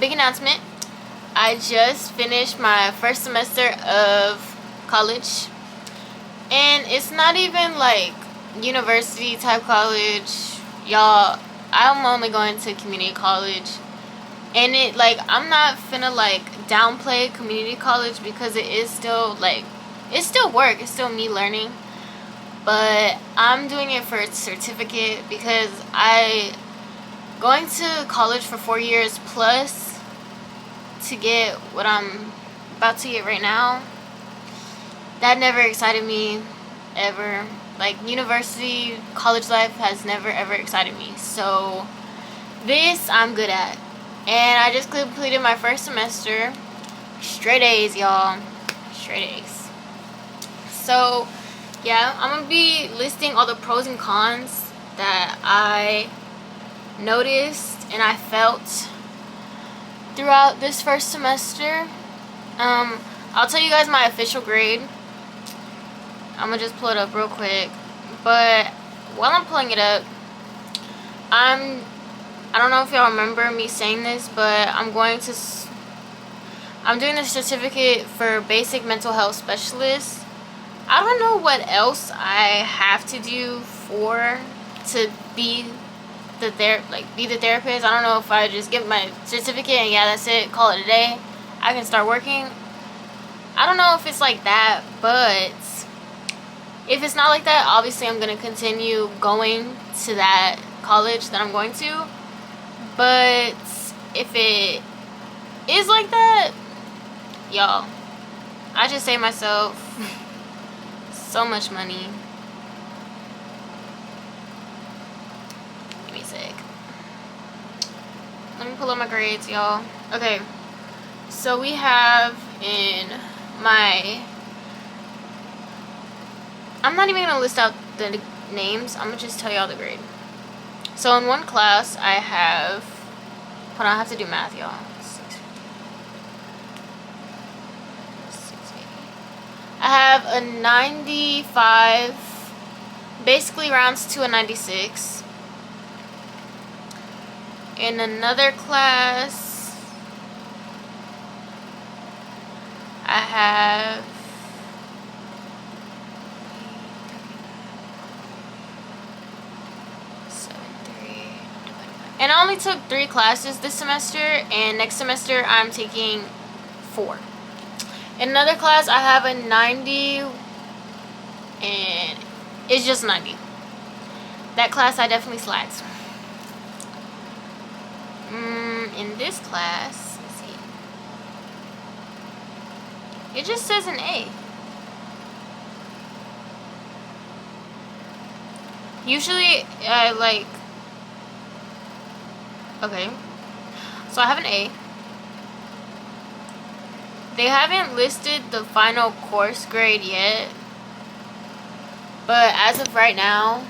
big announcement. I just finished my first semester of college, and it's not even like university type college, y'all. I'm only going to community college, and it like I'm not finna like downplay community college because it is still like it's still work, it's still me learning, but I'm doing it for a certificate because I going to college for 4 years plus to get what I'm about to get right now. That never excited me ever. Like university, college life has never ever excited me. So this I'm good at. And I just completed my first semester. Straight A's, y'all. Straight A's. So yeah, I'm gonna be listing all the pros and cons that I noticed and I felt throughout this first semester. I'll tell you guys my official grade. I'm gonna just pull it up real quick, but while I'm pulling it up, I don't know if y'all remember me saying this, but I'm doing the certificate for basic mental health specialist. I don't know what else I have to do to be the therapist. I don't know if I just get my certificate and yeah, that's it, call it a day, I can start working. I don't know if it's like that, but if it's not like that, obviously I'm going to continue going to that college that I'm going to. But if it is like that, y'all, I just saved myself so much money. Give me a sec. Let me pull up my grades, y'all. Okay, so we have in my... I'm not even going to list out the names. I'm going to just tell y'all the grade. So in one class, I have... Hold on, I have to do math, y'all. 680. I have a 95. Basically rounds to a 96. In another class, I have... And I only took 3 classes this semester, and next semester I'm taking 4. In another class, I have a 90, and it's just 90. That class I definitely slacked. In this class, let's see. It just says an A. Usually, I like... Okay, so I have an A. They haven't listed the final course grade yet, but as of right now,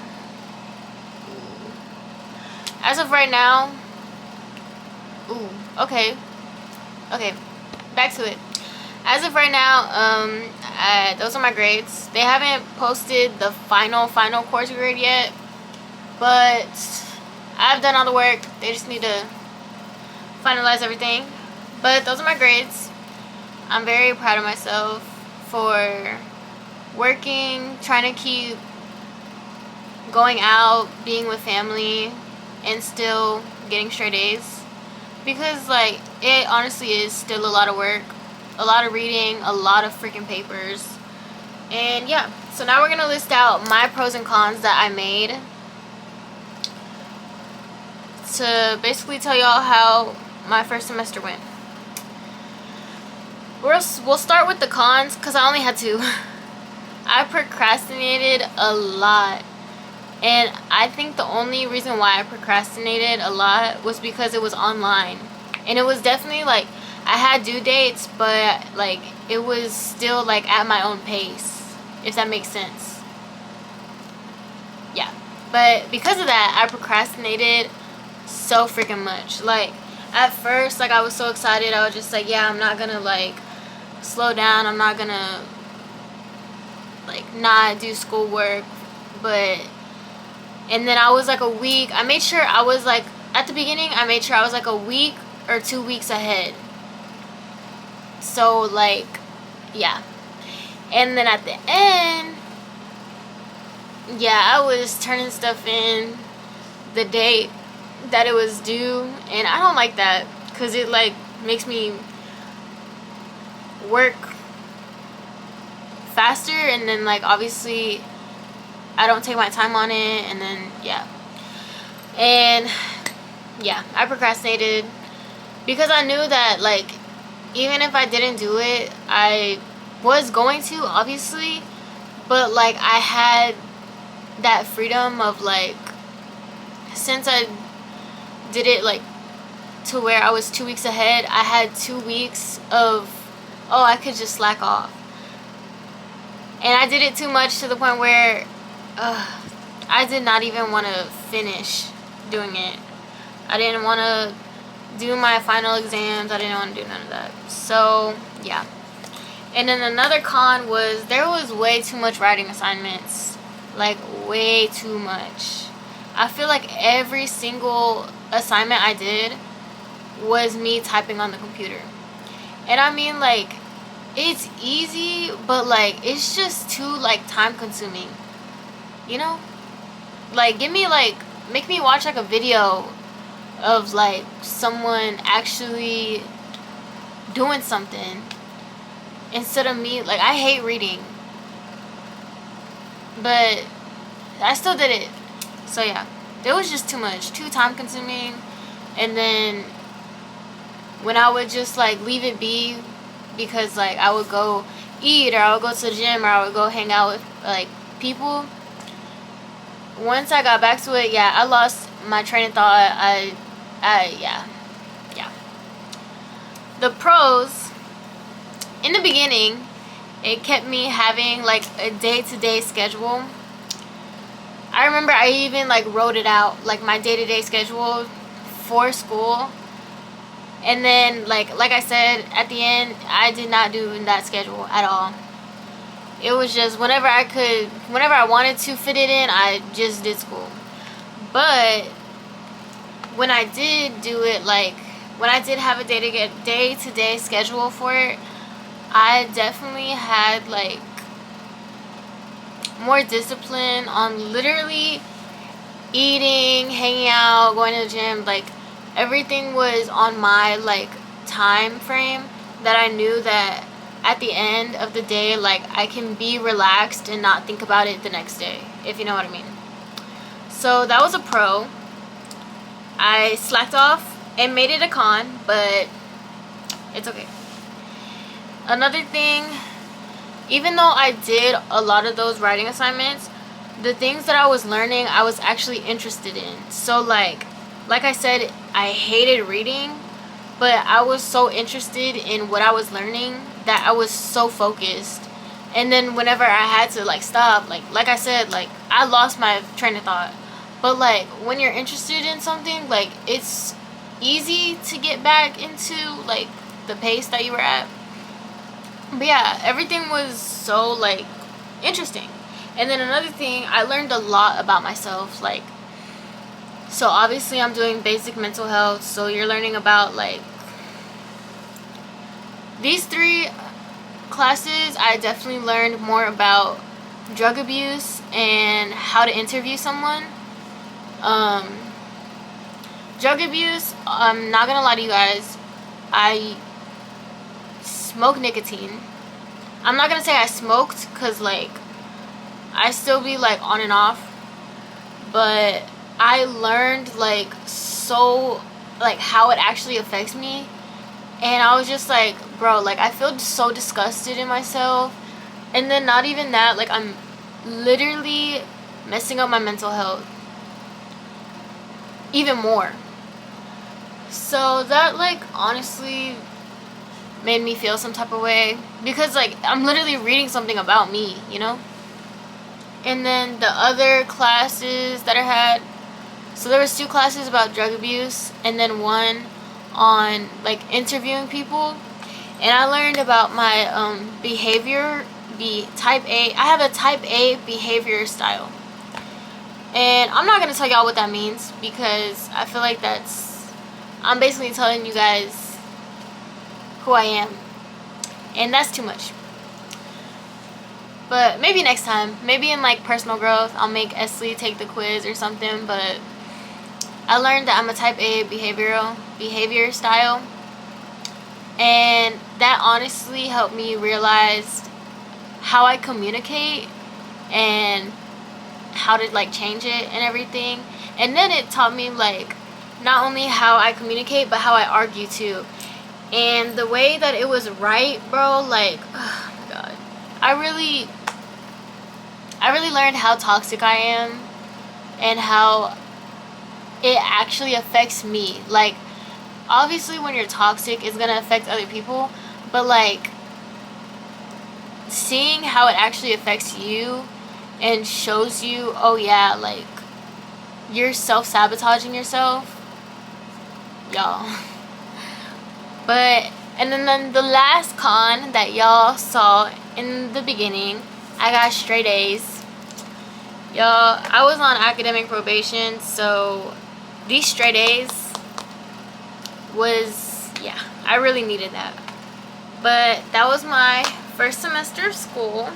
okay, back to it. As of right now, those are my grades. They haven't posted the final course grade yet, but I've done all the work. They just need to finalize everything. But those are my grades. I'm very proud of myself for working, trying to keep going out, being with family, and still getting straight A's. Because, like, it honestly is still a lot of work, a lot of reading, a lot of freaking papers. And yeah, so now we're going to list out my pros and cons that I made to basically tell y'all how my first semester went. We'll start with the cons because I only had 2. I procrastinated a lot, and I think the only reason why I procrastinated a lot was because it was online, and it was definitely like I had due dates, but like it was still like at my own pace, if that makes sense. Yeah, but because of that, I procrastinated so freaking much. Like at first, like I was so excited, I was just like, yeah, I'm not gonna like slow down, I'm not gonna like not do schoolwork. But and then I was like a week, I made sure I was like, at the beginning I made sure I was like a week or 2 weeks ahead. So like, yeah. And then at the end, yeah, I was turning stuff in the date that it was due, and I don't like that because it like makes me work faster, and then like obviously I don't take my time on it, and then yeah. And yeah, I procrastinated because I knew that like even if I didn't do it, I was going to, obviously, but like I had that freedom of like, since I did it like to where I was 2 weeks ahead, I had 2 weeks of, oh, I could just slack off. And I did it too much to the point where I did not even want to finish doing it. I didn't want to do my final exams. I didn't want to do none of that. So yeah. And then another con was there was way too much writing assignments. Like way too much. I feel like every single assignment I did was me typing on the computer. And I mean, like, it's easy, but like it's just too like time consuming, you know? Like make me watch like a video of like someone actually doing something instead of me. Like, I hate reading, but I still did it. So yeah, it was just too much, too time consuming. And then when I would just like leave it be, because like I would go eat, or I would go to the gym, or I would go hang out with like people, once I got back to it, yeah, I lost my train of thought. Yeah. The pros, in the beginning, it kept me having like a day-to-day schedule. I remember I even like wrote it out, like my day-to-day schedule for school. And then like I said, at the end, I did not do that schedule at all. It was just whenever I wanted to fit it in, I just did school. But when I did do it, like when I did have a day-to-day schedule for it, I definitely had like more discipline on literally eating, hanging out, going to the gym. Like everything was on my like time frame, that I knew that at the end of the day, like I can be relaxed and not think about it the next day, if you know what I mean. So that was a pro. I slacked off and made it a con, but it's okay. Another thing, even though I did a lot of those writing assignments, the things that I was learning, I was actually interested in. So like I said, I hated reading, but I was so interested in what I was learning that I was so focused. And then whenever I had to like stop, like I said, like I lost my train of thought. But like when you're interested in something, like it's easy to get back into like the pace that you were at. But yeah, everything was so like interesting. And then another thing, I learned a lot about myself. Like, so obviously I'm doing basic mental health, so you're learning about like these 3 classes. I definitely learned more about drug abuse and how to interview someone. Drug abuse, I'm not gonna lie to you guys, I smoke nicotine. I'm not gonna say I smoked, because like I still be like on and off, but I learned like so like how it actually affects me. And I was just like, bro, like I feel so disgusted in myself. And then not even that, like I'm literally messing up my mental health even more. So that like honestly made me feel some type of way, because like I'm literally reading something about me, you know? And then the other classes that I had, so there was 2 classes about drug abuse, and then 1 on like interviewing people. And I learned about my type A. I have a type A behavior style. And I'm not going to tell y'all what that means, because I feel like that's, I'm basically telling you guys who I am, and that's too much. But maybe next time, maybe in like personal growth, I'll make Esley take the quiz or something. But I learned that I'm a type A behavior style, and that honestly helped me realize how I communicate and how to like change it and everything. And then it taught me like not only how I communicate but how I argue too. And the way that it was right, bro, like, oh my god, I really learned how toxic I am and how it actually affects me. Like, obviously when you're toxic it's gonna affect other people, but like seeing how it actually affects you and shows you, oh yeah, like you're self-sabotaging yourself, y'all. But and then the last con that y'all saw in the beginning, I got straight A's. Y'all, I was on academic probation, so these straight A's was, yeah, I really needed that. But that was my first semester of school.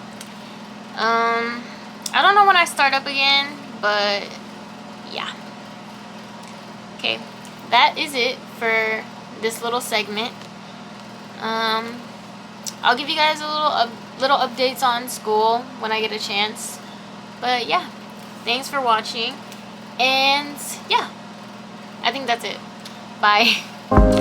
I don't know when I start up again, but yeah. Okay, that is it for this little segment. I'll give you guys a little updates on school when I get a chance. But yeah, thanks for watching, and yeah, I think that's it. Bye.